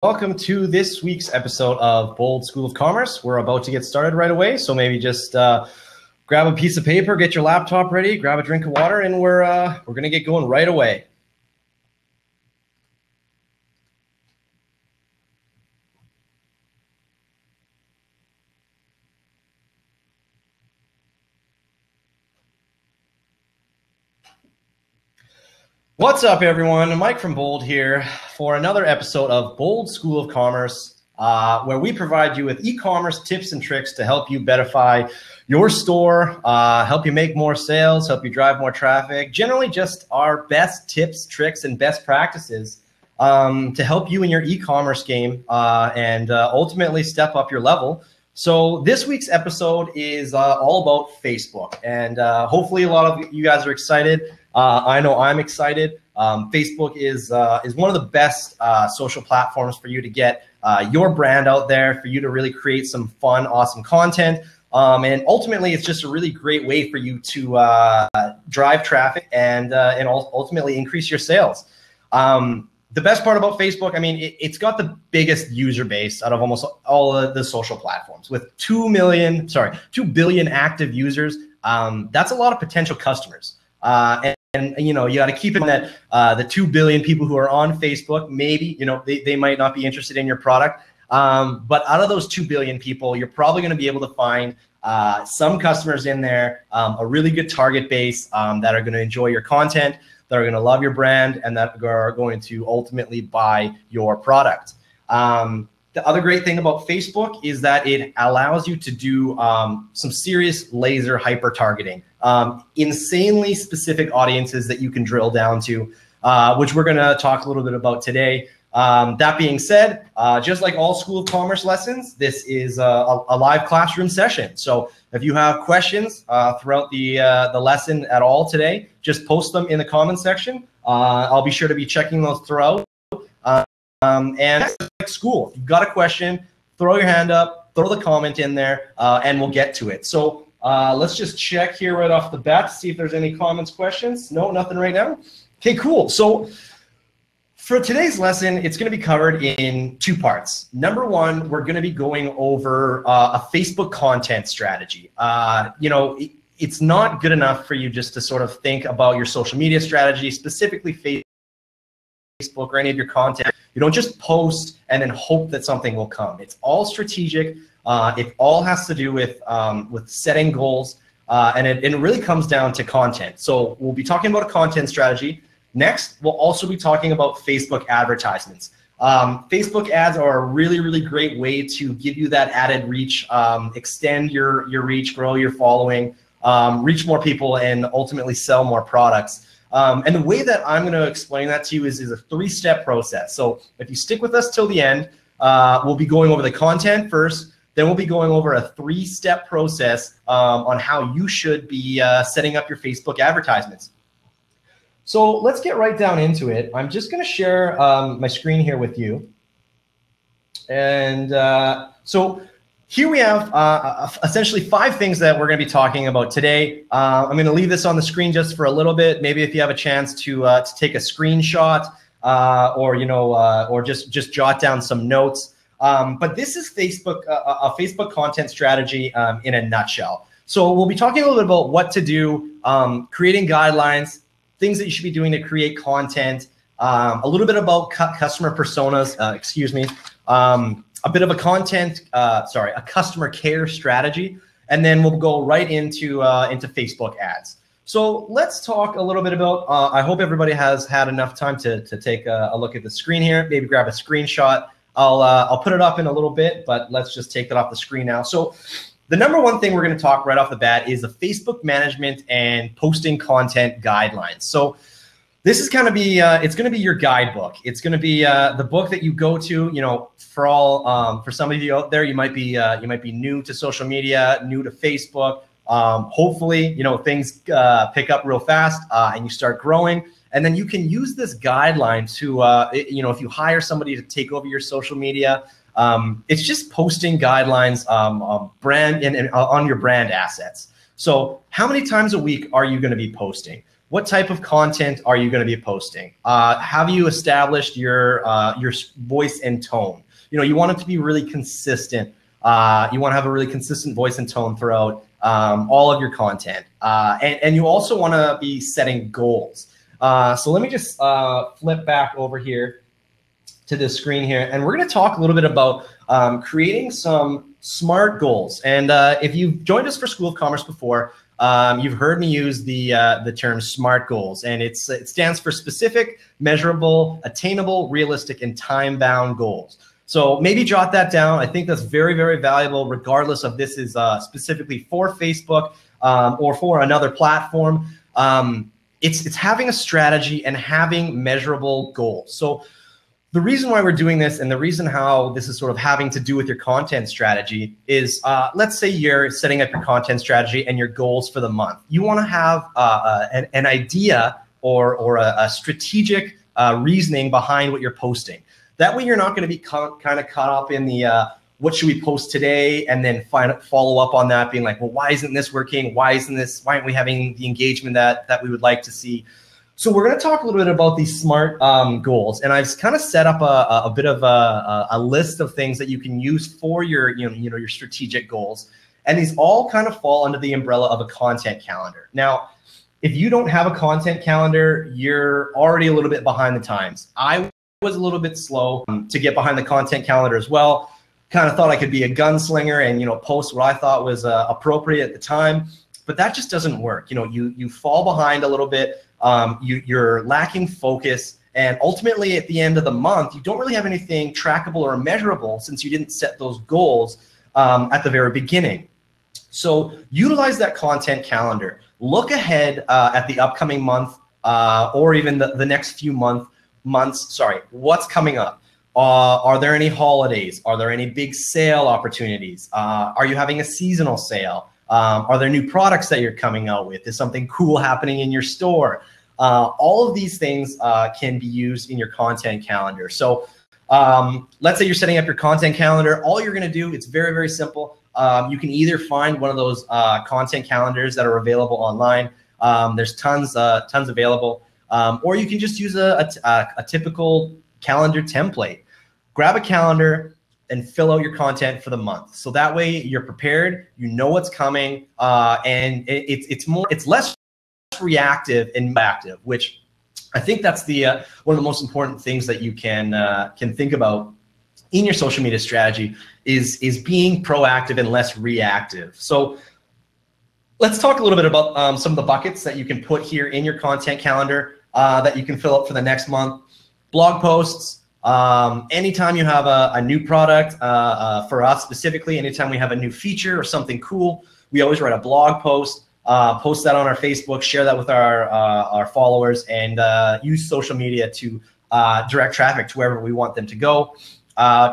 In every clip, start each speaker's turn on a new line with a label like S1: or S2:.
S1: Welcome to this week's episode of Bold School of Commerce. We're about to get started right away, so maybe just grab a piece of paper, get your laptop ready, grab a drink of water, and we're going to get going right away. What's up, everyone? Mike from Bold here for another episode of Bold School of Commerce, where we provide you with e-commerce tips and tricks to help you bettify your store, help you make more sales, help you drive more traffic, generally just our best tips, tricks, and best practices to help you in your e-commerce game and ultimately step up your level. So this week's episode is all about Facebook, and hopefully a lot of you guys are excited. I know I'm excited. Facebook is one of the best social platforms for you to get your brand out there, for you to really create some fun, awesome content. And ultimately, it's just a really great way for you to drive traffic and ultimately increase your sales. The best part about Facebook, I mean, it's got the biggest user base out of almost all of the social platforms with 2 billion active users. That's a lot of potential customers. And you know, you got to keep in that the 2 billion people who are on Facebook, maybe, you know, they might not be interested in your product. But out of those 2 billion people, you're probably going to be able to find some customers in there, a really good target base that are going to enjoy your content, that are going to love your brand, and that are going to ultimately buy your product. The other great thing about Facebook is that it allows you to do some serious laser hyper targeting, insanely specific audiences that you can drill down to, which we're going to talk a little bit about today. That being said, just like all School of Commerce lessons, this is a live classroom session. So if you have questions throughout the lesson at all today, just post them in the comment section. I'll be sure to be checking those throughout. And like school, if you've got a question, throw your hand up, throw the comment in there, and we'll get to it. So let's just check here right off the bat to see if there's any comments, questions. No, nothing right now. Okay, cool. So for today's lesson, it's going to be covered in two parts. Number one, we're going to be going over a Facebook content strategy. You know, it's not good enough for you just to sort of think about your social media strategy, specifically Facebook or any of your content. You don't just post and then hope that something will come. It's all strategic. It all has to do with setting goals, and it really comes down to content. So we'll be talking about a content strategy. Next, we'll also be talking about Facebook advertisements. Facebook ads are a really, really great way to give you that added reach, extend your reach, grow your following, reach more people, and ultimately sell more products. And the way that I'm going to explain that to you is a three-step process. So if you stick with us till the end, we'll be going over the content first. Then we'll be going over a three-step process on how you should be setting up your Facebook advertisements. So let's get right down into it. I'm just going to share my screen here with you. And so here we have essentially 5 things that we're going to be talking about today. I'm going to leave this on the screen just for a little bit. Maybe if you have a chance to take a screenshot or just jot down some notes. But this is Facebook, a Facebook content strategy in a nutshell. So we'll be talking a little bit about what to do, creating guidelines, things that you should be doing to create content, a little bit about customer personas, a bit of a customer care strategy, and then we'll go right into Facebook ads. So let's talk a little bit about, I hope everybody has had enough time to take a look at the screen here, maybe grab a screenshot. I'll put it up in a little bit, but let's just take that off the screen now. So the number one thing we're going to talk right off the bat is the Facebook management and posting content guidelines. So this is going to be it's going to be your guidebook. It's going to be the book that you go to. You know, for some of you out there, you might be new to social media, new to Facebook. Hopefully, you know, things pick up real fast and you start growing. And then you can use this guideline to, you know, if you hire somebody to take over your social media, it's just posting guidelines brand and on your brand assets. So how many times a week are you going to be posting? what type of content are you going to be posting? Have you established your voice and tone? You want it to be really consistent. You want to have a really consistent voice and tone throughout all of your content. And you also want to be setting goals. So let me just flip back over here to this screen here, and we're going to talk a little bit about creating some SMART goals. And if you've joined us for School of Commerce before, you've heard me use the term SMART goals, and it stands for specific, measurable, attainable, realistic, and time-bound goals. So maybe jot that down. I think that's very, very valuable, regardless of this is specifically for Facebook or for another platform. It's having a strategy and having measurable goals. So the reason why we're doing this, and the reason how this is sort of having to do with your content strategy is, let's say you're setting up your content strategy and your goals for the month. You want to have an idea or a strategic reasoning behind what you're posting. That way you're not going to be kind of caught up in the what should we post today, and then follow up on that being like, well, why isn't this working? Why aren't we having the engagement that we would like to see? So we're going to talk a little bit about these SMART goals, and I've kind of set up a bit of a list of things that you can use for your your strategic goals, and these all kind of fall under the umbrella of a content calendar. Now, if you don't have a content calendar, you're already a little bit behind the times. I was a little bit slow to get behind the content calendar as well. Kind of thought I could be a gunslinger and post what I thought was appropriate at the time, but that just doesn't work. You fall behind a little bit. You're lacking focus, and ultimately at the end of the month, you don't really have anything trackable or measurable since you didn't set those goals at the very beginning. So utilize that content calendar. Look ahead at the upcoming month or even the next few months. What's coming up? Are there any holidays? Are there any big sale opportunities? Are you having a seasonal sale? Are there new products that you're coming out with? Is something cool happening in your store? All of these things can be used in your content calendar. So let's say you're setting up your content calendar. All you're going to do, it's very, very simple. You can either find one of those content calendars that are available online. There's tons available. Or you can just use a typical calendar template. Grab a calendar and fill out your content for the month. So that way you're prepared, you know what's coming, and it's less reactive and active, which I think that's one of the most important things that you can think about in your social media strategy is being proactive and less reactive. So let's talk a little bit about some of the buckets that you can put here in your content calendar that you can fill up for the next month. Blog posts. Anytime you have a new product, for us specifically, anytime we have a new feature or something cool, we always write a blog post, post that on our Facebook, share that with our followers, and use social media to direct traffic to wherever we want them to go.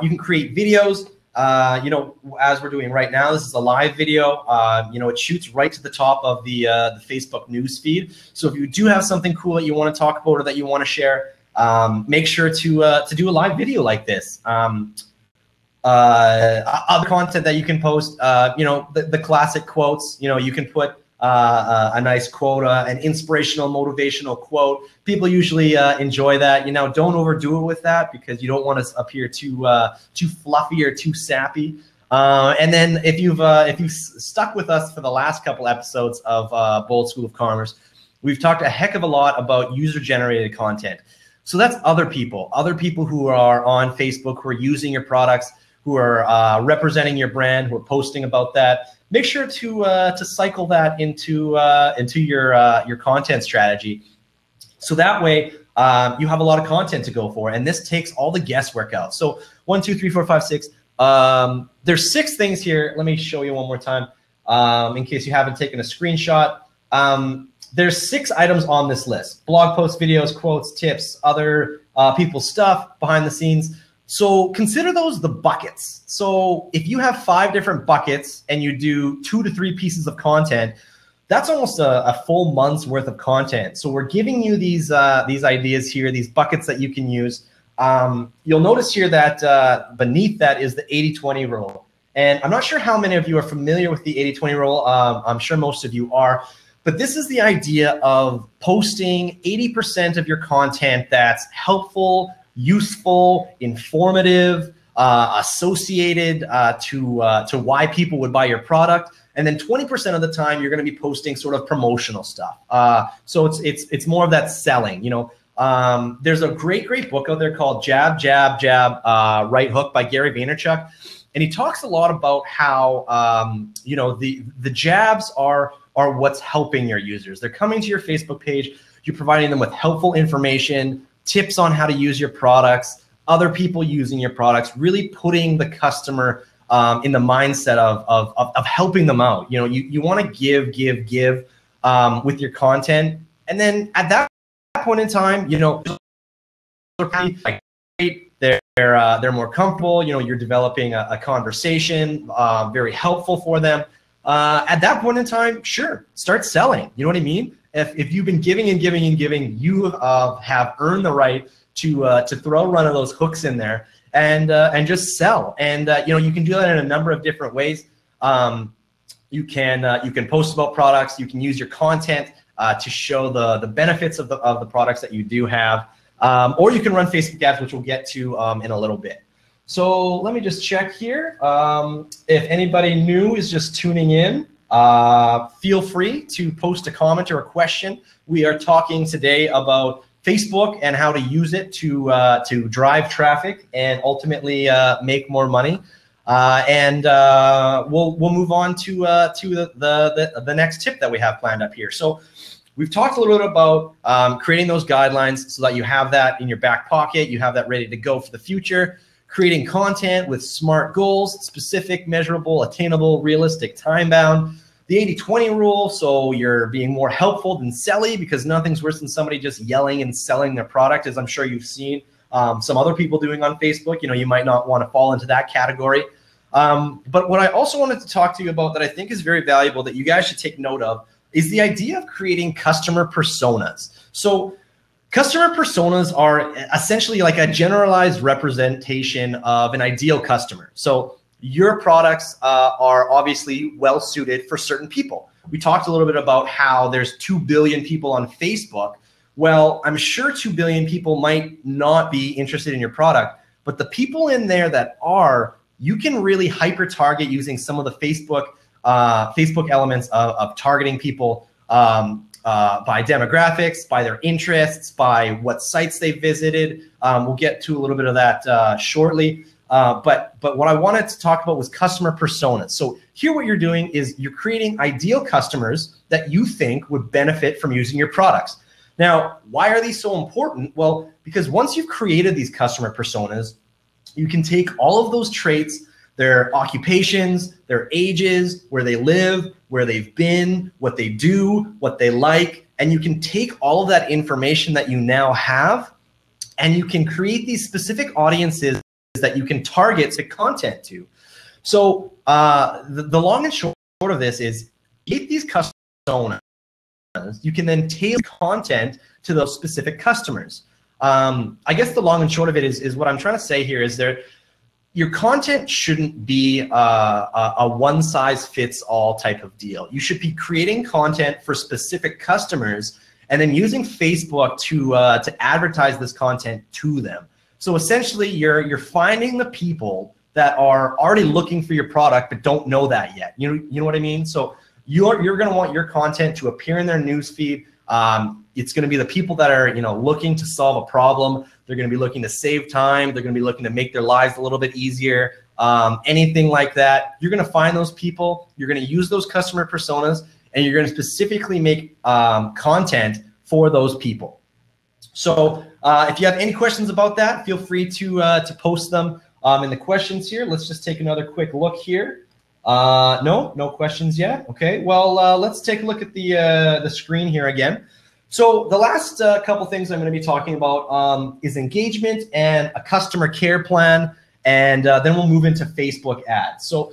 S1: You can create videos. As we're doing right now, this is a live video. It shoots right to the top of the Facebook news feed. So if you do have something cool that you want to talk about or that you want to share, make sure to do a live video like this. Other content that you can post, the classic quotes. You can put a nice quote, an inspirational, motivational quote. People usually enjoy that. Don't overdo it with that because you don't want to appear too fluffy or too sappy. And then if you've stuck with us for the last couple episodes of Bold School of Commerce, we've talked a heck of a lot about user-generated content. So that's other people who are on Facebook, who are using your products, who are representing your brand, who are posting about that. Make sure to cycle that into your content strategy. So that way you have a lot of content to go for, and this takes all the guesswork out. So 1, 2, 3, 4, 5, 6. There's 6 things here. Let me show you one more time in case you haven't taken a screenshot. There's 6 items on this list: blog posts, videos, quotes, tips, other people's stuff, behind the scenes. So consider those the buckets. So if you have 5 different buckets and you do 2 to 3 pieces of content, that's almost a full month's worth of content. So we're giving you these ideas here, these buckets that you can use. You'll notice here that beneath that is the 80-20 rule. And I'm not sure how many of you are familiar with the 80-20 rule. I'm sure most of you are. But this is the idea of posting 80% of your content that's helpful, useful, informative, associated to why people would buy your product. And then 20% of the time, you're going to be posting sort of promotional stuff. So it's more of that selling. There's a great book out there called Jab, Jab, Jab, Right Hook by Gary Vaynerchuk. And he talks a lot about how, the jabs are what's helping your users. They're coming to your Facebook page. You're providing them with helpful information, tips on how to use your products, other people using your products, really putting the customer in the mindset of helping them out. You want to give with your content. And then at that point in time, they're more comfortable. You're developing a conversation, very helpful for them. At that point in time, sure, start selling. You know what I mean? If you've been giving and giving and giving, you have earned the right to throw one of those hooks in there and just sell. And you can do that in a number of different ways. You can post about products. You can use your content to show the benefits of the products that you do have, or you can run Facebook ads, which we'll get to in a little bit. So let me just check here. If anybody new is just tuning in, feel free to post a comment or a question. We are talking today about Facebook and how to use it to drive traffic and ultimately make more money. And we'll move on to the next tip that we have planned up here. So we've talked a little bit about creating those guidelines so that you have that in your back pocket. You have that ready to go for the future. Creating content with SMART goals, specific, measurable, attainable, realistic, time-bound. The 80-20 rule, so you're being more helpful than selly, because nothing's worse than somebody just yelling and selling their product, as I'm sure you've seen some other people doing on Facebook. You might not want to fall into that category. But what I also wanted to talk to you about that I think is very valuable that you guys should take note of is the idea of creating customer personas. So customer personas are essentially like a generalized representation of an ideal customer. So your products are obviously well suited for certain people. We talked a little bit about how there's 2 billion people on Facebook. Well, I'm sure 2 billion people might not be interested in your product, but the people in there that are, you can really hyper target using some of the Facebook elements of targeting people by demographics, by their interests, by what sites they visited. We'll get to a little bit of that shortly. But what I wanted to talk about was customer personas. So here what you're doing is you're creating ideal customers that you think would benefit from using your products. Now, why are these so important? Well, because once you've created these customer personas, you can take all of those traits, their occupations, their ages, where they live, where they've been, what they do, what they like, and you can take all of that information that you now have, and you can create these specific audiences that you can target the content to. So the long and short of this is, get these personas, you can then tailor content to those specific customers. I guess the long and short of it is what I'm trying to say here is your content shouldn't be a one-size-fits-all type of deal. You should be creating content for specific customers and then using Facebook to advertise this content to them. So essentially, you're finding the people that are already looking for your product but don't know that yet. You know what I mean? So you're going to want your content to appear in their newsfeed. It's going to be the people that are looking to solve a problem. They're going to be looking to save time. They're going to be looking to make their lives a little bit easier. Anything like that. You're going to find those people. You're going to use those customer personas, and you're going to specifically make content for those people. So if you have any questions about that, feel free to post them in the questions here. Let's just take another quick look here. No questions yet. Okay, well, let's take a look at the screen here again. So the last couple things I'm going to be talking about is engagement and a customer care plan, and then we'll move into Facebook ads. So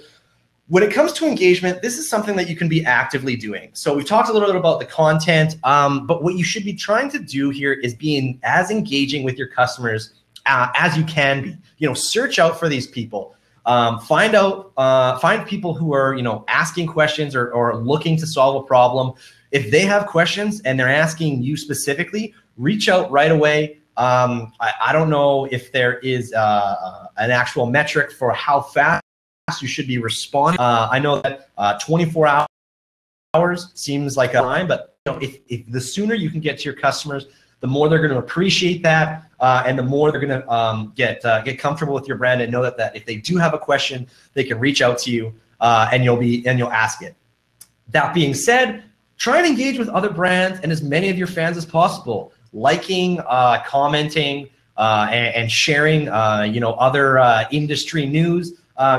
S1: when it comes to engagement, this is something that you can be actively doing. So we've talked a little bit about the content, but what you should be trying to do here is being as engaging with your customers as you can be. Search out for these people. Find people who are asking questions or looking to solve a problem. if they have questions and they're asking you specifically, reach out right away. I don't know if there is an actual metric for how fast you should be responding. I know that 24 hours seems like a time, but if the sooner you can get to your customers, the more they're going to appreciate that, and the more they're going to get comfortable with your brand and know that if they do have a question, they can reach out to you, and you'll ask it. That being said, try and engage with other brands and as many of your fans as possible, liking, commenting, and sharing, other industry news.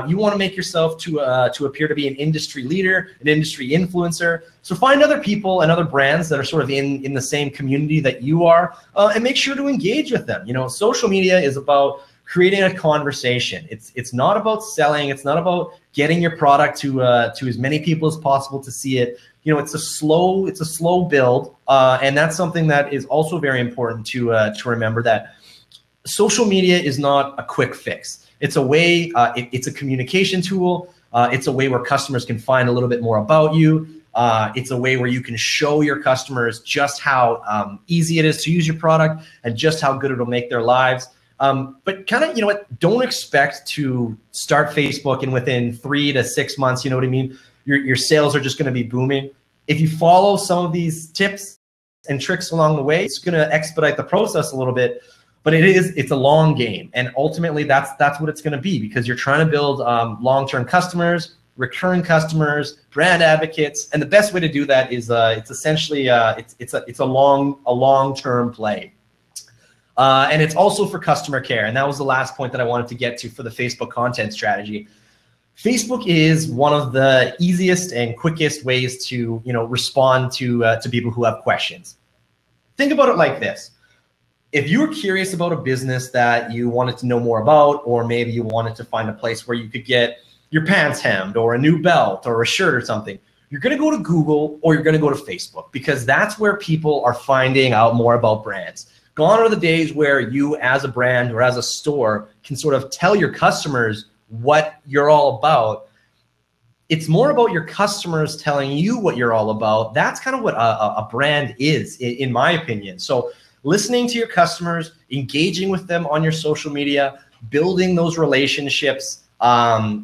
S1: You want to make yourself to appear to be an industry leader, an industry influencer. So find other people and other brands that are sort of in the same community that you are, and make sure to engage with them. Social media is about creating a conversation. It's not about selling. It's not about getting your product to as many people as possible to see it. It's a slow build, and that's something that is also very important to remember, that social media is not a quick fix. It's a way, it's a communication tool. It's a way where customers can find a little bit more about you. It's a way where you can show your customers just how easy it is to use your product and just how good it'll make their lives. But kind of, don't expect to start Facebook and within 3 to 6 months, you know what I mean? Your sales are just going to be booming. If you follow some of these tips and tricks along the way, it's going to expedite the process a little bit. But it's a long game, and ultimately that's what it's going to be, because you're trying to build long-term customers, recurring customers, brand advocates, and the best way to do that is it's essentially it's a long-term play, and it's also for customer care. And that was the last point that I wanted to get to for the Facebook content strategy. Facebook is one of the easiest and quickest ways to respond to people who have questions. Think about it like this. If you were curious about a business that you wanted to know more about, or maybe you wanted to find a place where you could get your pants hemmed or a new belt or a shirt or something, you're going to go to Google or you're going to go to Facebook, because that's where people are finding out more about brands. Gone are the days where you as a brand or as a store can sort of tell your customers what you're all about. It's more about your customers telling you what you're all about. That's kind of what a brand is, in my opinion. So listening to your customers, engaging with them on your social media, building those relationships,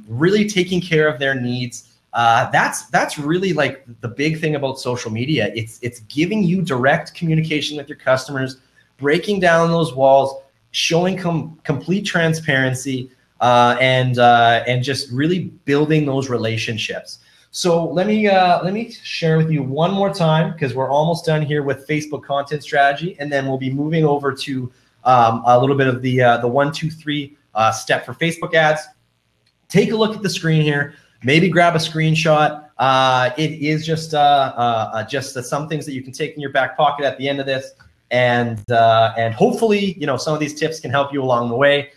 S1: really taking care of their needs. That's really like the big thing about social media. It's giving you direct communication with your customers, breaking down those walls, showing complete transparency, and just really building those relationships. So let me share with you one more time, because we're almost done here with Facebook content strategy, and then we'll be moving over to a little bit of the 1, 2, 3 step for Facebook ads. Take a look at the screen here. Maybe grab a screenshot. It is just some things that you can take in your back pocket at the end of this, and hopefully some of these tips can help you along the way.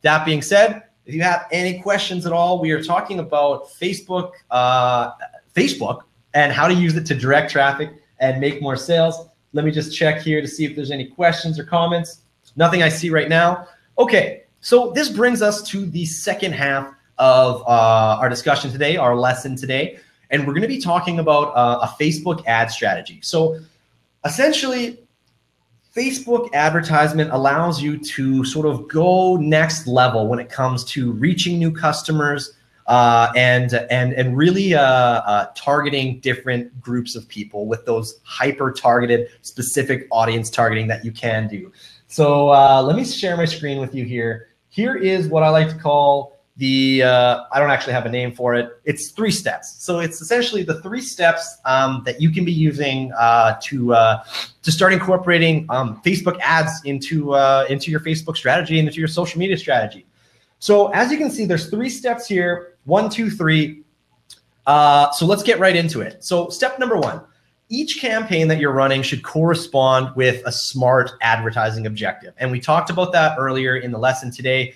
S1: That being said, if you have any questions at all, we are talking about Facebook and how to use it to direct traffic and make more sales. Let me just check here to see if there's any questions or comments. Nothing I see right now. Okay, so this brings us to the second half of our discussion today, our lesson today, and we're going to be talking about a Facebook ad strategy. So essentially, Facebook advertisement allows you to sort of go next level when it comes to reaching new customers, and really targeting different groups of people with those hyper-targeted, specific audience targeting that you can do. So let me share my screen with you here. Here is what I like to call the, I don't actually have a name for it. It's 3 steps. So it's essentially the 3 steps that you can be using to start incorporating Facebook ads into your Facebook strategy and into your social media strategy. So as you can see, there's 3 steps here, 1, 2, 3. So let's get right into it. So step number 1, each campaign that you're running should correspond with a smart advertising objective. And we talked about that earlier in the lesson today.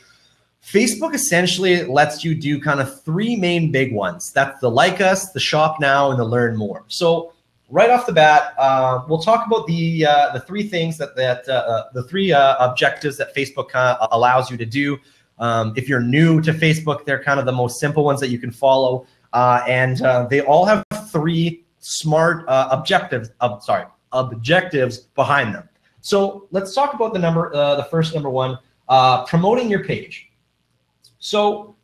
S1: Facebook essentially lets you do kind of 3 main big ones. That's the like us, the shop now, and the learn more. So right off the bat, we'll talk about the 3 things the 3 objectives that Facebook allows you to do. If you're new to Facebook, they're kind of the most simple ones that you can follow, and they all have 3 smart objectives behind them. So let's talk about the first number one, promoting your page. So,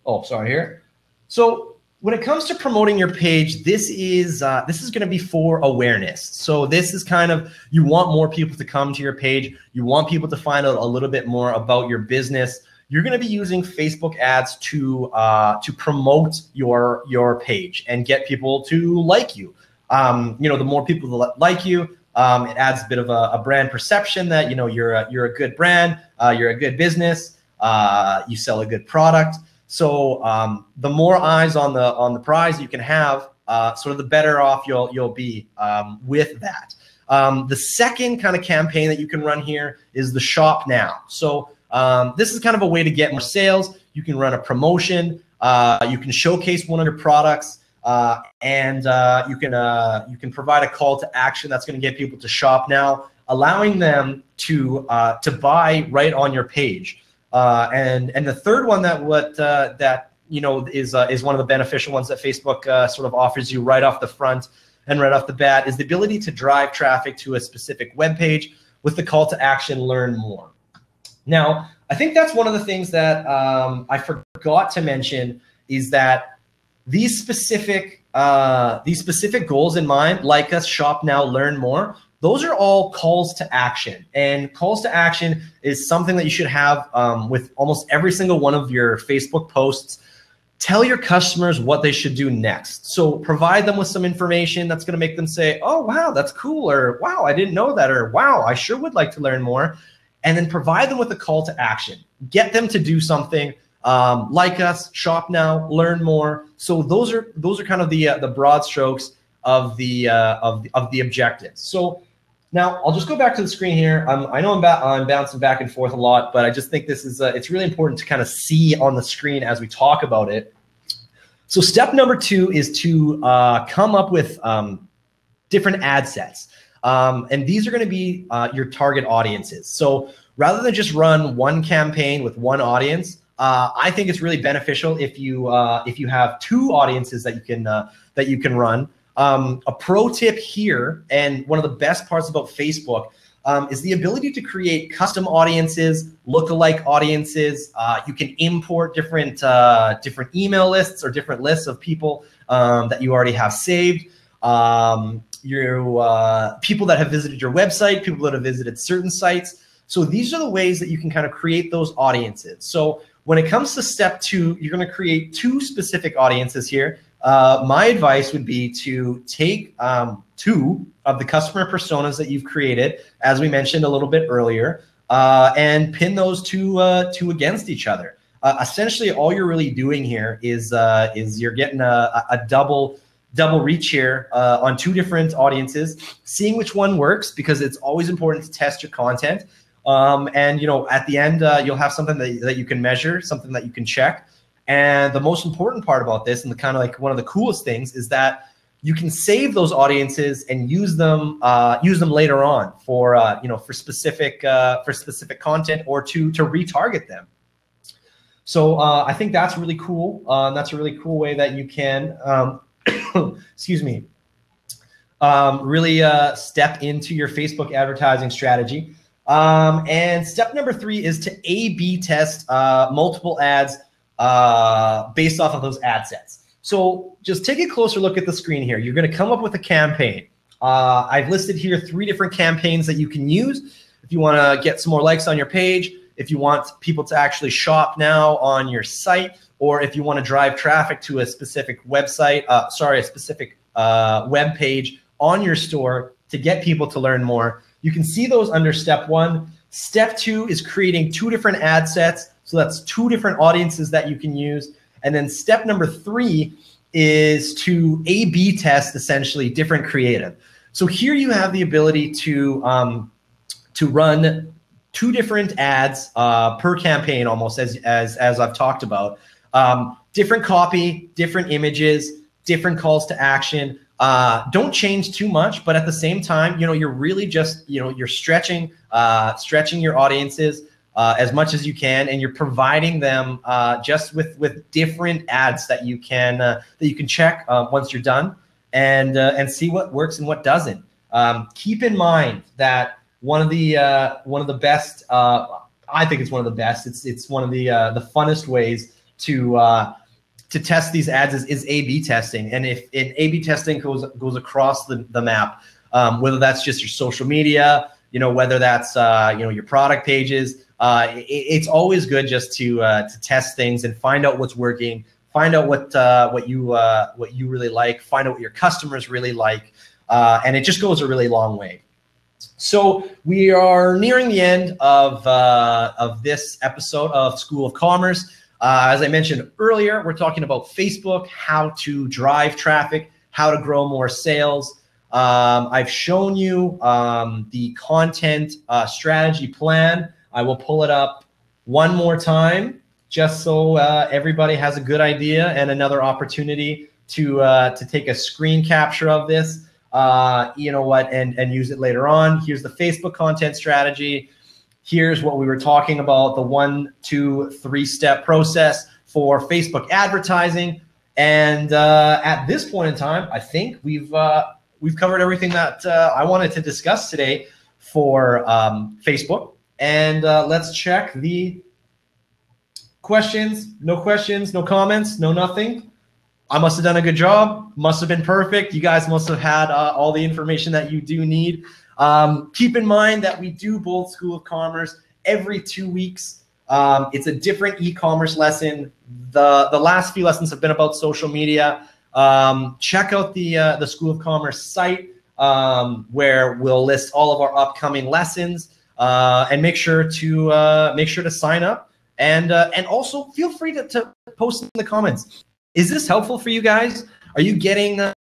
S1: So when it comes to promoting your page, this is going to be for awareness. So this is kind of, you want more people to come to your page. You want people to find out a little bit more about your business. You're going to be using Facebook ads to promote your page and get people to like you. The more people that like you, it adds a bit of a brand perception that you're a good brand, you're a good business, you sell a good product. So the more eyes on the prize you can have, sort of the better off you'll be with that. The second kind of campaign that you can run here is the shop now. So this is kind of a way to get more sales. You can run a promotion. You can showcase one of your products, and you can provide a call to action that's going to get people to shop now, allowing them to buy right on your page. And the third one is one of the beneficial ones that Facebook sort of offers you right off the front and right off the bat is the ability to drive traffic to a specific web page with the call to action, learn more. Now, I think that's one of the things that I forgot to mention is that these specific goals in mind, like us, shop now, learn more, those are all calls to action. And calls to action is something that you should have with almost every single one of your Facebook posts. Tell your customers what they should do next. So provide them with some information that's going to make them say, oh, wow, that's cool, or wow, I didn't know that, or wow, I sure would like to learn more. And then provide them with a call to action. Get them to do something. Like us, shop now, learn more. So those are kind of the broad strokes of the objectives. So now I'll just go back to the screen here. I know I'm bouncing back and forth a lot, but I just think this is it's really important to kind of see on the screen as we talk about it. So step number 2 is to come up with different ad sets. And these are going to be your target audiences. So rather than just run one campaign with one audience, I think it's really beneficial if you have 2 audiences that you can run. A pro tip here, and one of the best parts about Facebook, is the ability to create custom audiences, lookalike audiences. You can import different email lists or different lists of people that you already have saved. People that have visited your website, people that have visited certain sites. So these are the ways that you can kind of create those audiences. So when it comes to step 2, you're going to create 2 specific audiences here. My advice would be to take 2 of the customer personas that you've created, as we mentioned a little bit earlier, and pin those two against each other. Essentially, all you're really doing here is you're getting a double reach here on 2 different audiences, seeing which one works, because it's always important to test your content. And at the end, you'll have something that you can measure, something that you can check. And the most important part about this, and the kind of like one of the coolest things, is that you can save those audiences and use them later on for specific content, or to retarget them. So I think that's really cool. That's a really cool way that you can excuse me, really step into your Facebook advertising strategy. And step number 3 is to A/B test multiple ads based off of those ad sets. So just take a closer look at the screen here. You're going to come up with a campaign. I've listed here 3 different campaigns that you can use if you want to get some more likes on your page, if you want people to actually shop now on your site, or if you want to drive traffic to a specific website, a specific web page on your store to get people to learn more. You can see those under step 1. Step 2 is creating 2 different ad sets. So that's 2 different audiences that you can use. And then step number 3 is to A/B test essentially different creative. So here you have the ability to run 2 different ads per campaign, almost as I've talked about. Different copy, different images, different calls to action. Don't change too much, but at the same time, you're really just, you're stretching your audiences as much as you can, and you're providing them just with different ads that you can check once you're done. and see what works and what doesn't. Keep in mind that one of the best, I think it's one of the best. It's one of the funnest ways to test these ads is A/B testing. And if A/B testing goes across the map, whether that's just your social media, whether that's your product pages, it's always good just to test things and find out what's working, find out what you really like, find out what your customers really like, and it just goes a really long way. So we are nearing the end of this episode of School of Commerce. As I mentioned earlier, we're talking about Facebook, how to drive traffic, how to grow more sales. I've shown you the content strategy plan. I will pull it up one more time just so everybody has a good idea and another opportunity to take a screen capture of this. And use it later on. Here's the Facebook content strategy. Here's what we were talking about, the 1, 2, 3-step process for Facebook advertising. And at this point in time, I think we've covered everything that I wanted to discuss today for Facebook. And let's check the questions. No questions, no comments, no nothing. I must have done a good job. Must have been perfect. You guys must have had all the information that you do need. Keep in mind that we do Bold School of Commerce every 2 weeks. It's a different e-commerce lesson. The last few lessons have been about social media. Check out the School of Commerce site where we'll list all of our upcoming lessons, and make sure to sign up, and also feel free to post in the comments. Is this helpful for you guys? Are you getting a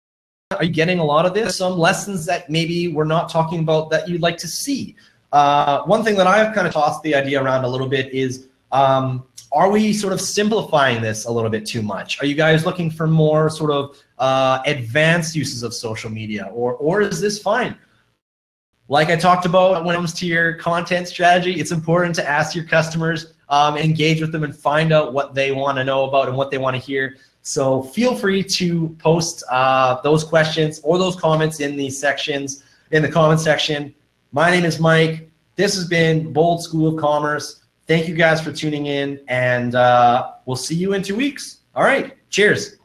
S1: lot of this? Some lessons that maybe we're not talking about that you'd like to see? One thing that I've kind of tossed the idea around a little bit is, are we sort of simplifying this a little bit too much? Are you guys looking for more sort of advanced uses of social media, or is this fine? Like I talked about when it comes to your content strategy, it's important to ask your customers, engage with them, and find out what they want to know about and what they want to hear. So feel free to post those questions or those comments in the comment section. My name is Mike. This has been Bold School of Commerce. Thank you guys for tuning in, and we'll see you in 2 weeks. All right, cheers.